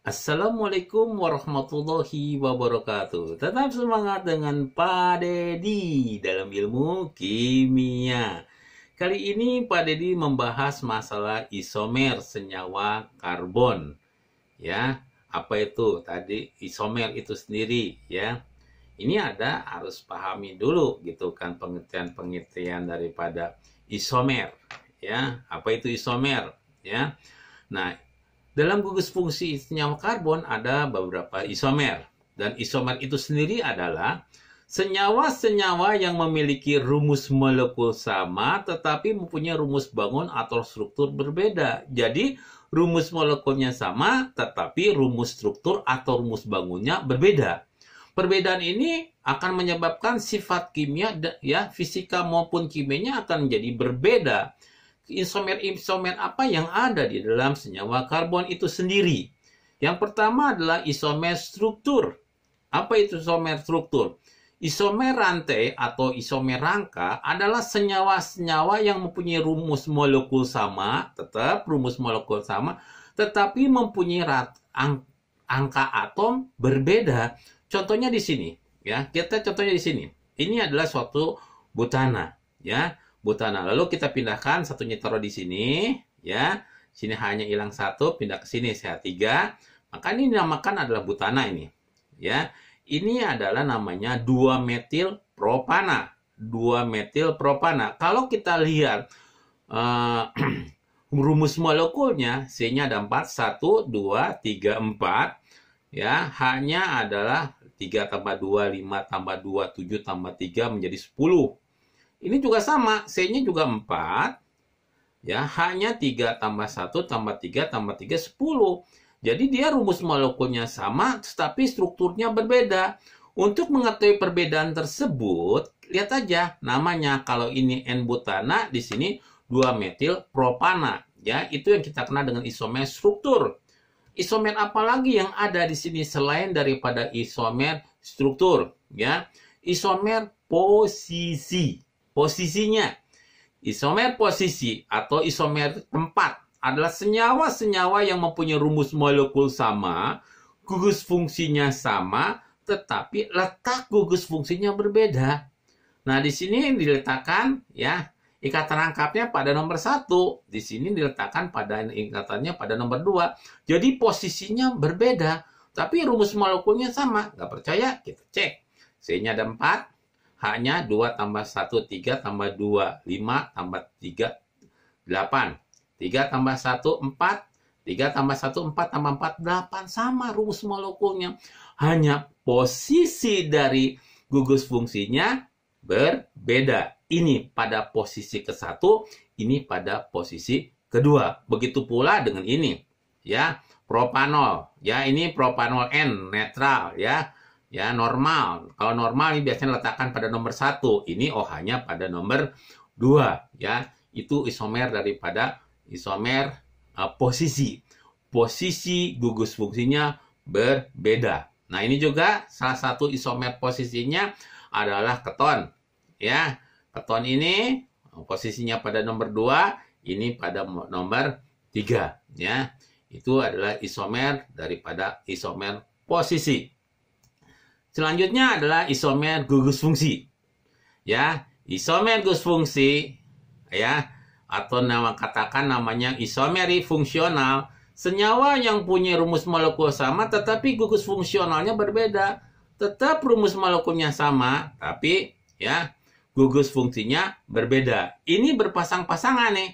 Assalamualaikum warahmatullahi wabarakatuh. Tetap semangat dengan Pak Dedi dalam ilmu kimia. Kali ini Pak Dedi membahas masalah isomer senyawa karbon. Ya, apa itu? Tadi isomer itu sendiri, ya. Ini harus pahami dulu gitu kan pengertian-pengertian daripada isomer, ya. Apa itu isomer, ya? Nah, dalam gugus fungsi senyawa karbon ada beberapa isomer. Dan isomer itu sendiri adalah senyawa-senyawa yang memiliki rumus molekul sama tetapi mempunyai rumus bangun atau struktur berbeda. Jadi rumus molekulnya sama tetapi rumus struktur atau rumus bangunnya berbeda. Perbedaan ini akan menyebabkan sifat kimia, ya, fisika maupun kimianya akan menjadi berbeda. Isomer-isomer apa yang ada di dalam senyawa karbon itu sendiri? Yang pertama adalah isomer struktur. Apa itu isomer struktur? Isomer rantai atau isomer rangka adalah senyawa-senyawa yang mempunyai rumus molekul sama, tetap rumus molekul sama, tetapi mempunyai angka atom berbeda. Contohnya di sini, ya. Kita contohnya di sini. Ini adalah suatu butana, ya. Butana. Lalu kita pindahkan satunya taruh di sini, ya. Sini hanya hilang satu, pindah ke sini CH3. Maka ini dinamakan adalah butana ini, ya. Ini adalah namanya 2-metil propana. 2-metil propana. Kalau kita lihat rumus molekulnya, C-nya ada 4, 1, 2, 3, 4. Ya, H-nya adalah 3 tambah 2, 5 tambah 2, 7 tambah 3 menjadi 10. Ini juga sama, C-nya juga 4. Ya, H-nya 3 tambah 1 tambah 3 tambah 3, 10. Jadi dia rumus molekulnya sama, tetapi strukturnya berbeda. Untuk mengetahui perbedaan tersebut, lihat aja namanya. Kalau ini N-butana, di sini 2-metil propana. Ya, itu yang kita kenal dengan isomer struktur. Isomer apa lagi yang ada di sini selain daripada isomer struktur? Ya, isomer posisinya. Isomer posisi atau isomer tempat adalah senyawa-senyawa yang mempunyai rumus molekul sama, gugus fungsinya sama, tetapi letak gugus fungsinya berbeda. Nah, di sini diletakkan, ya, ikatan rangkapnya pada nomor 1. Di sini diletakkan pada ikatannya pada nomor 2. Jadi posisinya berbeda, tapi rumus molekulnya sama. Nggak percaya? Kita cek. C-nya ada 4. H-nya 2 tambah 1, 3 tambah 2, 5 tambah 3, 8. 3 tambah 1, 4. 3 tambah 1, 4 tambah 4, 8. Sama rumus molekulnya. Hanya posisi dari gugus fungsinya berbeda. Ini pada posisi ke-1, ini pada posisi kedua. Begitu pula dengan ini. Ya, propanol. Ya, ini propanol N, netral, ya. Ya, normal. Kalau normal ini biasanya letakkan pada nomor 1. Ini OH-nya pada nomor 2. Ya, itu isomer daripada isomer posisi. Posisi gugus fungsinya berbeda. Nah, ini juga salah satu isomer posisinya adalah keton. Ya, keton ini posisinya pada nomor 2, ini pada nomor 3. Ya, itu adalah isomer daripada isomer posisi. Selanjutnya adalah isomer gugus fungsi. Ya, isomer gugus fungsi, ya, atau katakan namanya isomeri fungsional. Senyawa yang punya rumus molekul sama tetapi gugus fungsionalnya berbeda. Tetap rumus molekulnya sama, tapi, ya, gugus fungsinya berbeda. Ini berpasang-pasangan nih.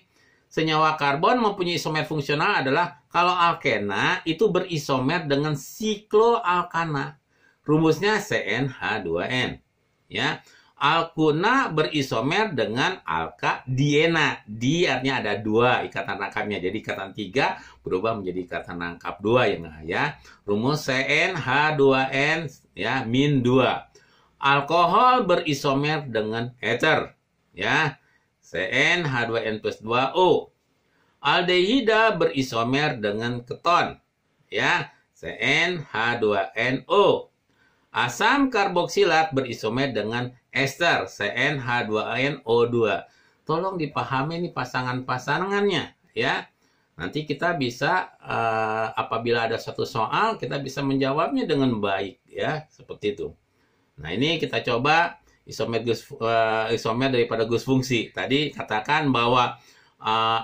Senyawa karbon mempunyai isomer fungsional adalah kalau alkena itu berisomer dengan sikloalkana. Rumusnya CnH2n. Ya. Alkuna berisomer dengan alkadiena. Di artinya ada 2 ikatan rangkapnya. Jadi ikatan 3 berubah menjadi ikatan rangkap 2 ya. Rumus CnH2n, ya, min 2. Alkohol berisomer dengan ether, ya. CnH2n plus 2O. Aldehida berisomer dengan keton, ya. CnH2nO. Asam karboksilat berisomer dengan ester, CnH2nO2. Tolong dipahami nih pasangan-pasangannya, ya. nanti kita bisa apabila ada satu soal kita bisa menjawabnya dengan baik ya, seperti itu. Nah, ini kita coba isomer daripada gus fungsi. Tadi katakan bahwa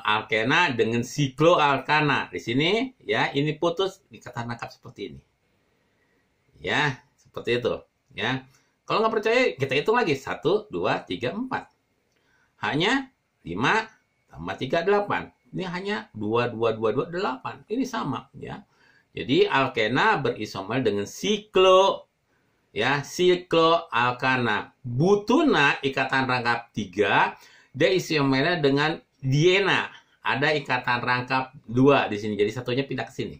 alkena dengan sikloalkana. Di sini ya, ini putus ikatan rangkap seperti ini. Ya, seperti itu ya. Kalau nggak percaya kita hitung lagi. 1, 2, 3, 4. Hanya 5 tambah 3, 8. Ini hanya 2, 2, 2, 2, 8. Ini sama ya. Jadi alkena berisomer dengan siklo ya, sikloalkana. Butuna ikatan rangkap 3, dia isomernya dengan diena. Ada ikatan rangkap 2 di sini. Jadi satunya pindah ke sini.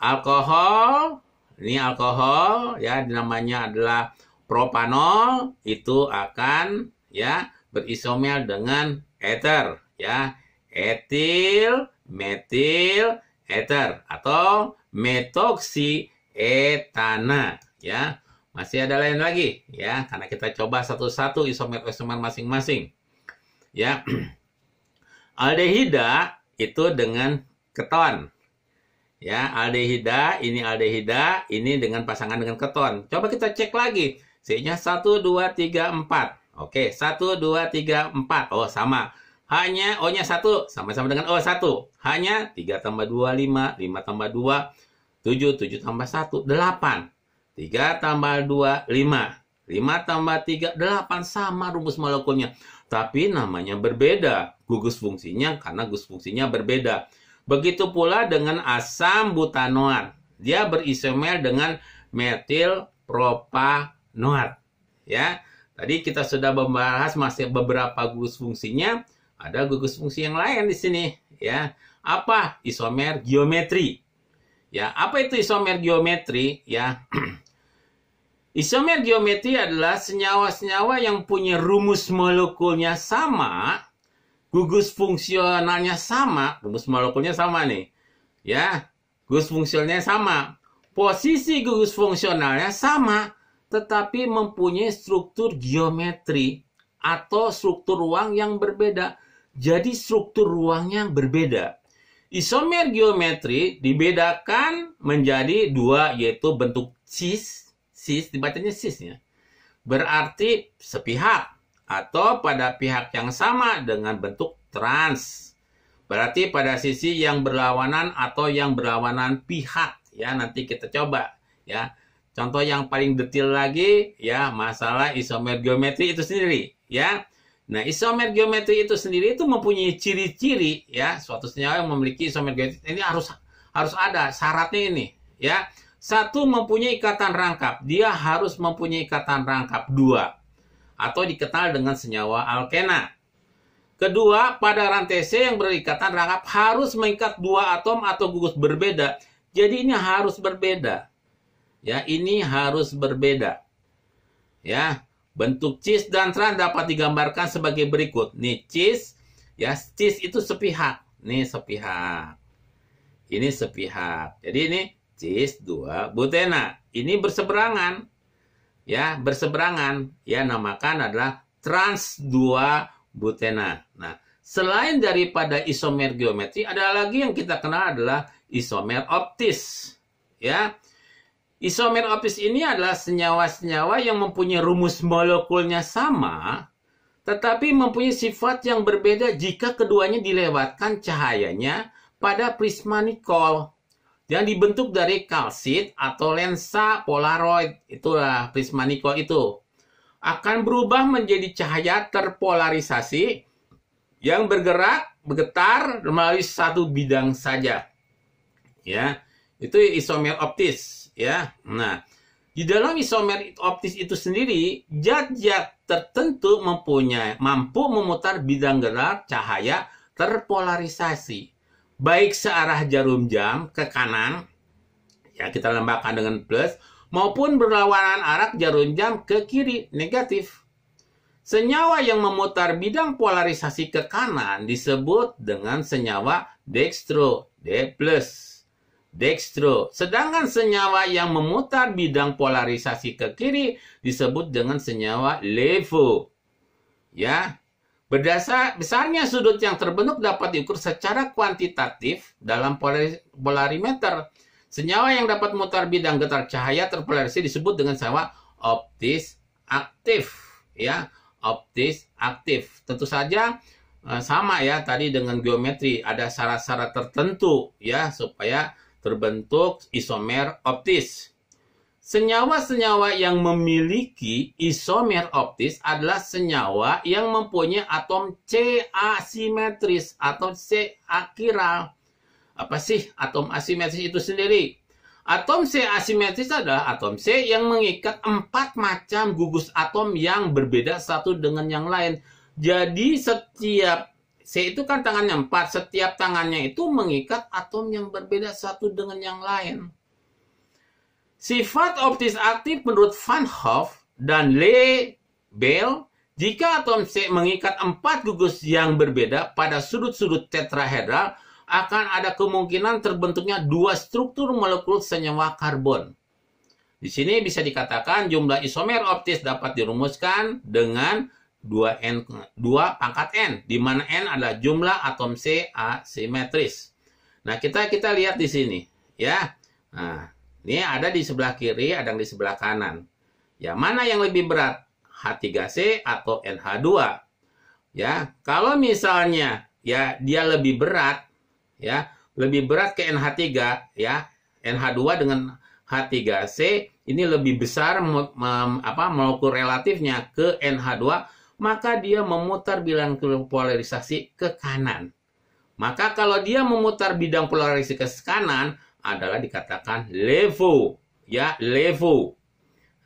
Alkohol, ini alkohol ya, namanya adalah propanol, itu akan ya berisomer dengan ether ya. Etil, metil, ether atau metoksietana ya. Masih ada lain lagi ya, karena kita coba satu-satu isomer-isomer masing-masing ya. Aldehida itu dengan keton ya, aldehida ini dengan pasangan dengan keton. Coba kita cek lagi, C-nya 1, 2, 3, 4. Oke, 1, 2, 3, 4. Oh, sama. Hanya O-nya 1, sama-sama dengan O1. Hanya 3 tambah 2, 5. 5 tambah 2, 7. 7 tambah 1, 8. 3 tambah 2, 5. 5 tambah 3, 8. Sama rumus molekulnya. Tapi namanya berbeda. Gugus fungsinya, karena gugus fungsinya berbeda. Begitu pula dengan asam butanoat. Dia berisomer dengan metil propanoat. Ya, tadi kita sudah membahas masih beberapa gugus fungsinya. Ada gugus fungsi yang lain di sini, ya. Apa? Isomer geometri. Ya, apa itu isomer geometri? Ya, isomer geometri adalah senyawa-senyawa yang punya rumus molekulnya sama, gugus fungsionalnya sama, rumus molekulnya sama nih, ya, gugus fungsionalnya sama, posisi gugus fungsionalnya sama, tetapi mempunyai struktur geometri atau struktur ruang yang berbeda. Jadi struktur ruangnya berbeda. Isomer geometri dibedakan menjadi 2, yaitu bentuk cis dibacanya cisnya. Berarti sepihak atau pada pihak yang sama dengan bentuk trans. Berarti pada sisi yang berlawanan atau yang berlawanan pihak. Ya, nanti kita coba ya. Contoh yang paling detail lagi ya, masalah isomer geometri itu sendiri ya. Nah, isomer geometri itu sendiri itu mempunyai ciri-ciri ya, suatu senyawa yang memiliki isomer geometri ini harus ada syaratnya ini ya. 1, mempunyai ikatan rangkap. Dia harus mempunyai ikatan rangkap 2 atau dikenal dengan senyawa alkena. Kedua, pada rantai C yang berikatan rangkap harus mengikat 2 atom atau gugus berbeda. Jadi ini harus berbeda. Ya, ini harus berbeda. Ya. Bentuk cis dan trans dapat digambarkan sebagai berikut. Nih cis, ya cis itu sepihak. Nih sepihak. Ini sepihak. Jadi ini cis 2 butena. Ini berseberangan. Ya, berseberangan. Ya, namakan adalah trans 2 butena. Nah, selain daripada isomer geometri, ada lagi yang kita kenal adalah isomer optis. Ya. Isomer optis ini adalah senyawa-senyawa yang mempunyai rumus molekulnya sama, tetapi mempunyai sifat yang berbeda jika keduanya dilewatkan cahayanya pada prisma Nicol yang dibentuk dari kalsit atau lensa polaroid. Itulah prisma Nicol itu. Akan berubah menjadi cahaya terpolarisasi yang bergetar melalui satu bidang saja. Ya, itu isomer optis. Ya, nah, di dalam isomer optis itu sendiri, zat-zat tertentu mampu memutar bidang gerak cahaya terpolarisasi, baik searah jarum jam ke kanan, ya kita lambangkan dengan plus, maupun berlawanan arah jarum jam ke kiri, negatif. Senyawa yang memutar bidang polarisasi ke kanan disebut dengan senyawa dextro, D+. Dextro. Sedangkan senyawa yang memutar bidang polarisasi ke kiri disebut dengan senyawa levo. Ya. Besarnya sudut yang terbentuk dapat diukur secara kuantitatif dalam polarimeter. Senyawa yang dapat memutar bidang getar cahaya terpolarisasi disebut dengan senyawa optis aktif, ya, optis aktif. Tentu saja sama ya tadi dengan geometri, ada syarat-syarat tertentu ya supaya terbentuk isomer optis. Senyawa-senyawa yang memiliki isomer optis adalah senyawa yang mempunyai atom C asimetris atau C akiral. Apa sih atom asimetris itu sendiri? Atom C asimetris adalah atom C yang mengikat 4 macam gugus atom yang berbeda satu dengan yang lain. Jadi setiap C itu kan tangannya 4, setiap tangannya itu mengikat atom yang berbeda satu dengan yang lain. Sifat optis aktif menurut Van Hoff dan Lebel, jika atom C mengikat 4 gugus yang berbeda pada sudut-sudut tetrahedral, akan ada kemungkinan terbentuknya 2 struktur molekul senyawa karbon. Di sini bisa dikatakan jumlah isomer optis dapat dirumuskan dengan 2 pangkat N, di mana N adalah jumlah atom C asimetris. Nah, kita lihat di sini, ya. Nah, ini ada di sebelah kiri, ada yang di sebelah kanan. Ya, mana yang lebih berat? H3C atau NH2? Ya, kalau misalnya ya dia lebih berat, ya, lebih berat ke NH3, ya. NH2 dengan H3C ini lebih besar molekul relatifnya ke NH2, maka dia memutar bidang polarisasi ke kanan. Maka kalau dia memutar bidang polarisasi ke kanan adalah dikatakan LeFo, ya, LeFo.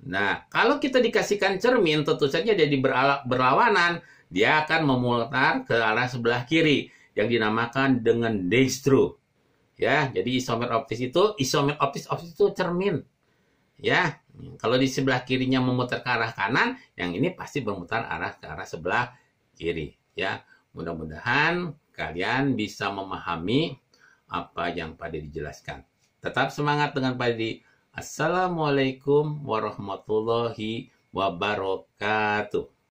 Nah, kalau kita dikasihkan cermin, tentu saja jadi berlawanan, dia akan memutar ke arah sebelah kiri yang dinamakan dengan dextro. Ya, jadi isomer optis itu cermin. Ya, kalau di sebelah kirinya memutar ke arah kanan, yang ini pasti memutar ke arah sebelah kiri. Ya, mudah-mudahan kalian bisa memahami apa yang Pak Dedi jelaskan. Tetap semangat dengan Pak Dedi. Assalamualaikum warahmatullahi wabarakatuh.